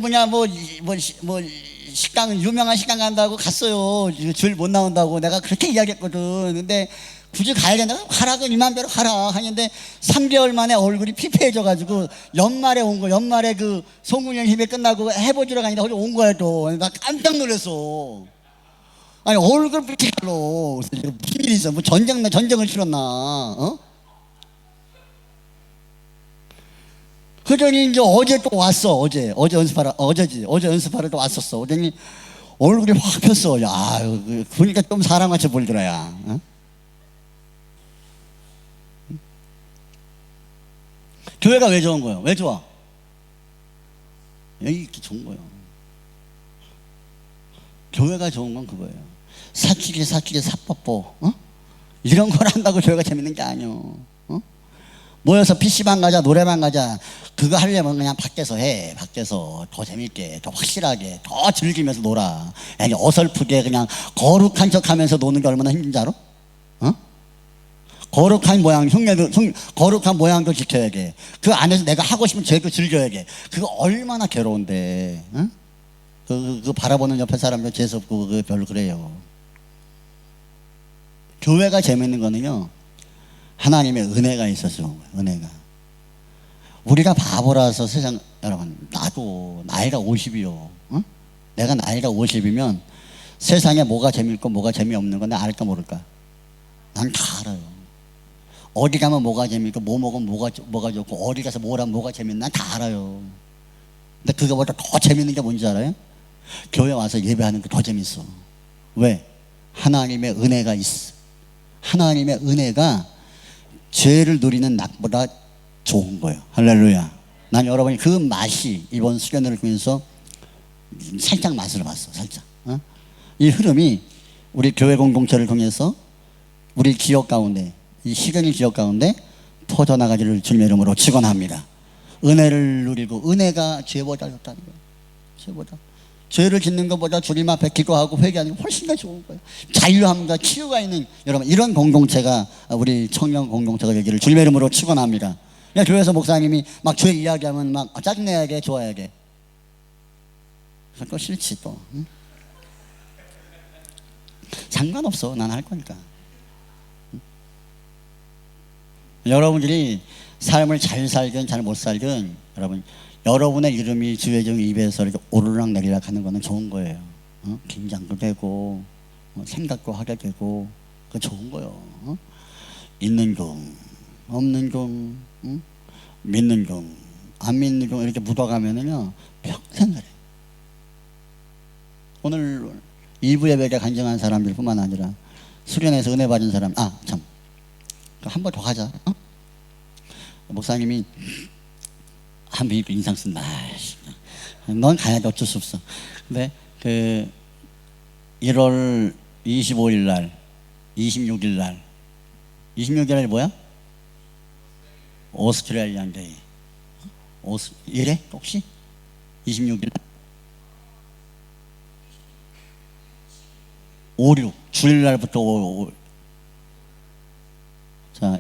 식당, 유명한 식당 간다고 갔어요. 줄 못 나온다고 내가 그렇게 이야기했거든. 근데 굳이 가야 된다고 가라고 네 맘대로 가라 하는데 3개월 만에 얼굴이 피폐해져가지고 연말에 온 거야. 연말에 그 송문현 힘에 끝나고 해보지러 가니까 거기 온 거야 또. 나 깜짝 놀랐어. 아니 얼굴 피폐로 무슨 일이 있어? 뭐 전쟁을 치렀나? 어? 그러더니 이제 어제 또 왔어. 어제 연습하러 또 왔었어. 그러더니 얼굴이 확 폈어. 야, 그러니까 좀 사람같이 보이더라. 야. 어? 교회가 왜 좋은 거예요? 왜 좋아? 여기 이렇게 좋은 거예요. 교회가 좋은 건 그거예요. 사치기 사법보, 어? 이런 걸 한다고 교회가 재밌는 게 아니요. 어? 모여서 PC방 가자, 노래방 가자. 그거 하려면 그냥 밖에서 해. 밖에서 더 재밌게, 더 확실하게, 더 즐기면서 놀아. 아니, 어설프게 그냥 거룩한 척 하면서 노는 게 얼마나 힘든지 알아? 어? 거룩한 거룩한 모양도 지켜야 돼. 그 안에서 내가 하고 싶은 죄도 즐겨야 돼. 그거 얼마나 괴로운데, 어? 그 바라보는 옆에 사람도 재수없고, 그 별로 그래요. 교회가 재밌는 거는요, 하나님의 은혜가 있어서, 은혜가. 우리가 바보라서 세상, 여러분, 나도 나이가 50이요. 어? 내가 나이가 50이면 세상에 뭐가 재밌고 뭐가 재미없는 건 내가 알까 모를까? 난 다 알아요. 어디 가면 뭐가 재밌고 뭐 먹으면 뭐가 좋고 어디 가서 뭘 하면 뭐가 재밌나 다 알아요. 근데 그거보다 더 재밌는 게 뭔지 알아요? 교회 와서 예배하는 게 더 재밌어. 왜? 하나님의 은혜가 있어. 하나님의 은혜가 죄를 누리는 낙보다 좋은 거예요. 할렐루야. 난 여러분이 그 맛이 이번 수련회를 통해서 살짝 맛을 봤어. 살짝. 어? 이 흐름이 우리 교회 공동체를 통해서 우리 기억 가운데, 이 시간의 기억 가운데 퍼져나가기를 주님의 이름으로 축원합니다. 은혜를 누리고, 은혜가 죄보다 좋다는 거예요. 죄보다. 죄를 짓는 것보다 주님 앞에 기도하고 회개하는 게 훨씬 더 좋은 거예요. 자유함과 치유가 있는, 여러분, 이런 공동체가 우리 청년 공동체가 되기를 주님의 이름으로 축원합니다. 그냥 교회에서 목사님이 막 죄 이야기하면 막 짜증내야게, 좋아야게. 그거 싫지 또. 응? 상관없어. 난 할 거니까. 응? 여러분들이 삶을 잘 살든 잘 못 살든, 여러분의 이름이 주의종 입에서 이렇게 오르락 내리락 하는 거는 좋은 거예요. 어? 긴장도 되고, 생각도 하게 되고, 그거 좋은 거예요. 어? 있는 종, 없는 종, 응? 믿는 종, 안 믿는 종 이렇게 묻어가면은요, 평생 그래. 오늘 2부 예배에 간증한 사람들 뿐만 아니라 수련회에서 은혜 받은 사람, 참. 한 번 더 가자. 어? 목사님이 한 번 인상 쓴다. 넌 가야 돼. 어쩔 수 없어. 근데 1월 25일 날, 26일 날, 26일 날 뭐야? 오스트레일리안 데이. 이래? 혹시? 26일 날? 5, 6 주일날부터 자,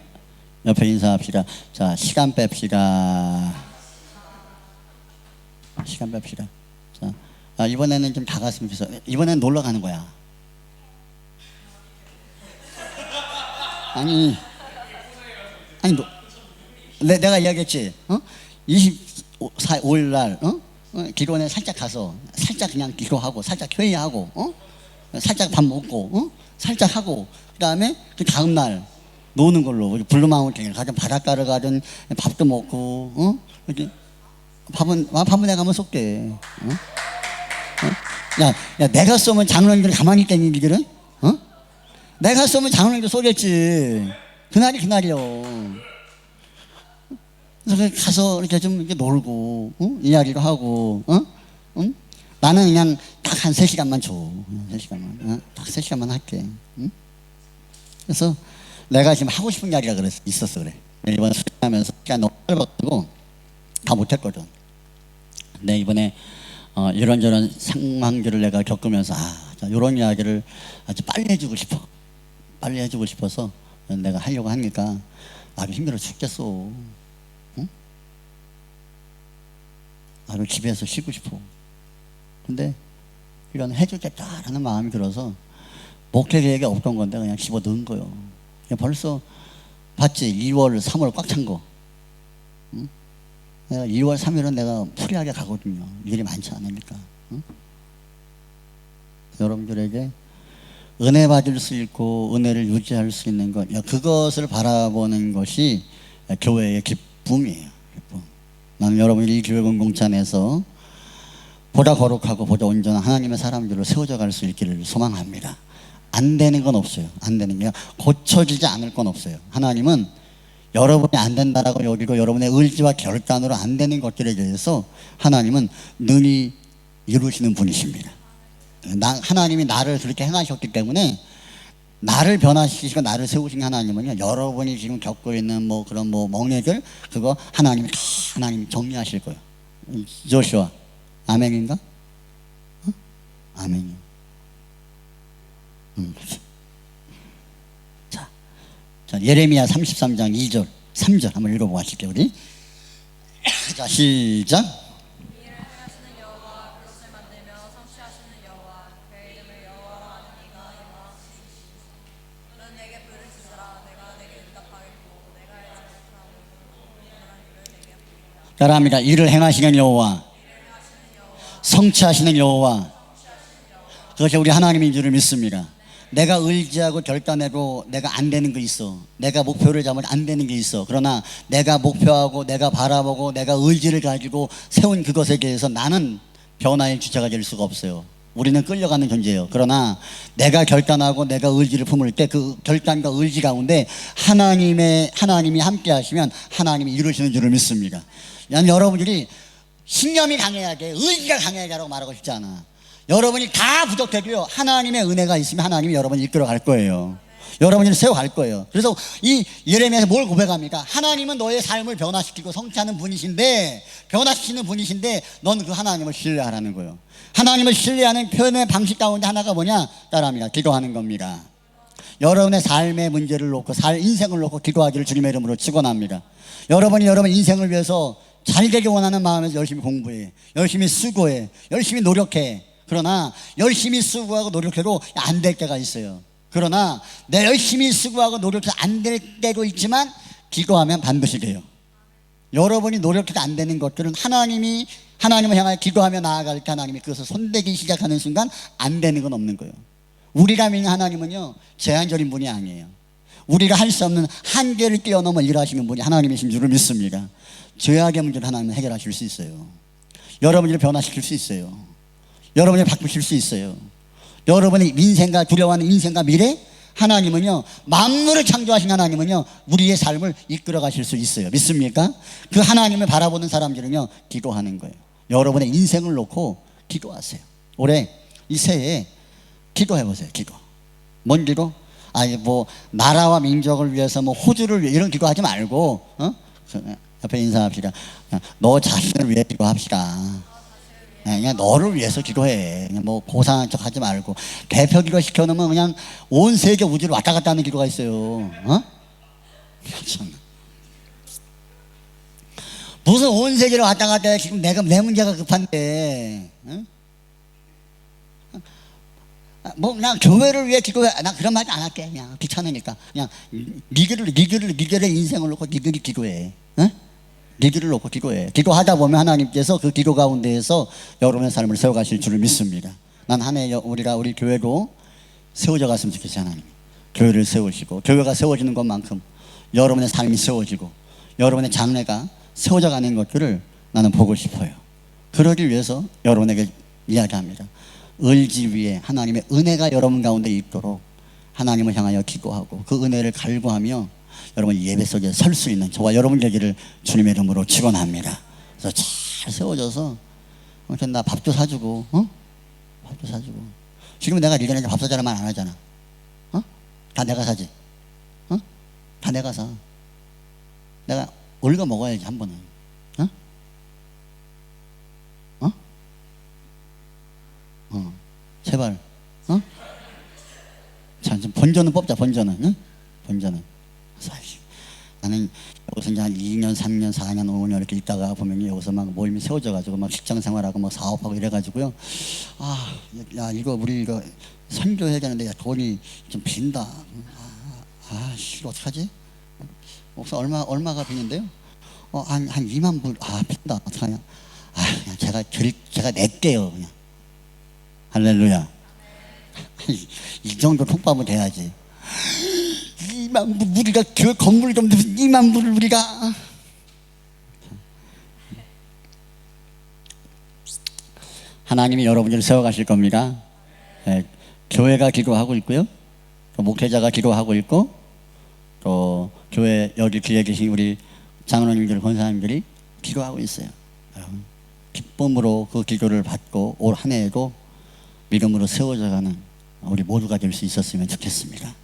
옆에 인사합시다. 자, 시간 뺍시다. 자, 이번에는 좀 다 갔으면 좋겠어. 이번에는 놀러 가는 거야. 아니, 내가 이야기했지. 25일 날, 기도원에 살짝 가서, 살짝 그냥 기도하고, 살짝 회의하고, 살짝 밥 먹고, 살짝 하고, 그 다음에 그 다음날 노는 걸로, 블루마운틴을 가든 바닷가를 가든 밥도 먹고, 이렇게 밥은 내가 한번 쏠게. 야, 내가 쏘면 장로님들 가만히 있겠니, 니들은? 내가 쏘면 장로님들 쏘겠지. 그날이요. 그래서 가서 이렇게 좀 이렇게 놀고, 이야기도 하고, 응? 나는 그냥 딱 한 3시간만 줘. 3시간만. 딱 3시간만 할게. 응? 그래서 내가 지금 하고 싶은 이야기가 있었어, 그래. 이번에 수련하면서 시간 너무 짧아가지고 다 못했거든. 근데 이번에 이런저런 상황들을 내가 겪으면서 이런 이야기를 아주 빨리 해주고 싶어서 내가 하려고 하니까 아주 힘들어 죽겠어. 응? 아주 집에서 쉬고 싶어. 근데 이런 해주겠다라는 마음이 들어서 목회 계획에 없던 건데 그냥 집어 넣은 거예요. 그냥 벌써 봤지? 2월, 3월 꽉 찬 거. 응? 내가 2월, 3일은 내가 프리하게 가거든요. 일이 많지 않으니까. 응? 여러분들에게 은혜 받을 수 있고 은혜를 유지할 수 있는 것, 그것을 바라보는 것이 교회의 기쁨이에요. 기쁨. 나는 여러분이 이 교회 공동체 안에서 보다 거룩하고 보다 온전한 하나님의 사람들로 세워져 갈 수 있기를 소망합니다. 안 되는 건 없어요. 안 되는 게 고쳐지지 않을 건 없어요. 하나님은 여러분이 안 된다라고 여기고 여러분의 의지와 결단으로 안 되는 것들에 대해서 하나님은 능히 이루시는 분이십니다. 하나님이 나를 그렇게 행하셨기 때문에 나를 변화시키시고 나를 세우신 하나님은요, 여러분이 지금 겪고 있는 뭐 그런 뭐 멍해들 그거 하나님이 다 하나님이 정리하실 거예요. 조슈아 아멘인가? 어? 아멘이요. 자, 예레미야 33장 2절 3절 한번 읽어보실게요. 우리 자, 시작. 이를 행하시는 여호와, 그것을 만들며 성취하시는 여호와, 그의 이름을 여호와라 하는 이가 영원하시니 너는 내게 부르짖으라. 내가 내게 응답하겠고 내가 알지 못하고 영원한 일을 내게 하리라. 따라합니다. 이를 행하시는 여호와, 성취하시는 여호와, 그것이 우리 하나님인 줄을 믿습니다. 내가 의지하고 결단해도 내가 안 되는 거 있어. 내가 목표를 잡으면 안 되는 게 있어. 그러나 내가 목표하고 내가 바라보고 내가 의지를 가지고 세운 그것에 대해서 나는 변화의 주체가 될 수가 없어요. 우리는 끌려가는 존재예요. 그러나 내가 결단하고 내가 의지를 품을 때 그 결단과 의지 가운데 하나님이 함께 하시면 하나님이 이루시는 줄을 믿습니다. 여러분들이 신념이 강해야 돼, 의지가 강해야 돼라고 말하고 싶지 않아. 여러분이 다 부족해도요, 하나님의 은혜가 있으면 하나님이 여러분을 이끌어 갈 거예요. 여러분을 세워갈 거예요. 그래서 이 예레미야에서 뭘 고백합니까? 하나님은 너의 삶을 변화시키고 성취하는 분이신데, 변화시키는 분이신데 넌 그 하나님을 신뢰하라는 거예요. 하나님을 신뢰하는 표현의 방식 가운데 하나가 뭐냐? 따라합니다. 기도하는 겁니다. 여러분의 삶의 문제를 놓고 인생을 놓고 기도하기를 주님의 이름으로 축원합니다. 여러분이 여러분 인생을 위해서 잘 되기 원하는 마음에서 열심히 공부해, 열심히 수고해, 열심히 노력해. 그러나 열심히 수고하고 노력해도 안 될 때가 있어요. 그러나 내 열심히 수고하고 노력해서 안 될 때도 있지만 기도하면 반드시 돼요. 여러분이 노력해도 안 되는 것들은 하나님을 향하여 기도하며 나아갈 때 하나님이 그것을 손대기 시작하는 순간 안 되는 건 없는 거예요. 우리가 믿는 하나님은요, 제한적인 분이 아니에요. 우리가 할 수 없는 한계를 뛰어넘어 일하시는 분이 하나님이신 줄을 믿습니다. 죄악의 문제를 하나님은 해결하실 수 있어요. 여러분을 변화시킬 수 있어요. 여러분을 바꾸실 수 있어요. 여러분의 인생과 두려워하는 인생과 미래, 하나님은요, 만물을 창조하신 하나님은요, 우리의 삶을 이끌어 가실 수 있어요. 믿습니까? 그 하나님을 바라보는 사람들은요, 기도하는 거예요. 여러분의 인생을 놓고 기도하세요. 올해 이 새해에 기도해 보세요. 기도. 뭔 기도? 뭐 나라와 민족을 위해서 뭐 호주를 위해 이런 기도하지 말고, 옆에 인사합시다. 너 자신을 위해 기도합시다. 그냥 너를 위해서 기도해. 그냥 뭐 고상한 척 하지 말고. 대표 기도 시켜놓으면 그냥 온 세계 우주를 왔다 갔다 하는 기도가 있어요. 무슨 온 세계를 왔다 갔다 해. 지금 내 문제가 급한데. 뭐 그냥 교회를 위해 기도해. 나 그런 말 안 할게. 그냥 귀찮으니까. 그냥 니들의 인생을 놓고 니들이 기도해. 니들을 놓고 기도해. 기도하다 보면 하나님께서 그 기도 가운데에서 여러분의 삶을 세워가실 줄을 믿습니다. 난 한 해 우리 교회도 세워져 갔으면 좋겠어요. 하나님 교회를 세우시고, 교회가 세워지는 것만큼 여러분의 삶이 세워지고 여러분의 장래가 세워져 가는 것들을 나는 보고 싶어요. 그러기 위해서 여러분에게 이야기합니다. 의지 위에 하나님의 은혜가 여러분 가운데 있도록 하나님을 향하여 기도하고 그 은혜를 갈구하며 여러분 예배 속에 설 수 있는 저와 여러분 되기를 주님의 이름으로 축원합니다. 그래서 잘 세워져서 아무튼 나 밥도 사주고, 밥도 사주고. 지금 내가 니들한테 밥 사자는 말 안 하잖아. 다 내가 사지. 다 내가 사. 내가 올겨 먹어야지 한 번은. 제발. 자, 좀 번전은 뽑자. 번전은. 번전은. 난 나는 여기서 이제 한 2년, 3년, 4년, 5년 이렇게 있다가 보면 여기서 막 모임이 세워져가지고 막 직장 생활하고 막 사업하고 이래가지고요. 야, 이거 우리 이거 선교해야 되는데 야, 돈이 좀 빈다. 이거 어떡하지? 목사 얼마가 비는데요? 한 2만 불. 빈다. 어떡하냐? 그냥 제가 낼게요. 그냥. 할렐루야. 이 정도 통밥은 돼야지. 2만 불 우리가 교회 건물도 없는데 2만 불을 우리가. 하나님이 여러분들을 세워가실 겁니다. 네, 교회가 기도하고 있고요. 또 목회자가 기도하고 있고 또 교회 여기 뒤에 계신 우리 장로님들, 권사님들이 기도하고 있어요. 기쁨으로 그 기도를 받고 올 한 해에도 믿음으로 세워져가는 우리 모두가 될 수 있었으면 좋겠습니다.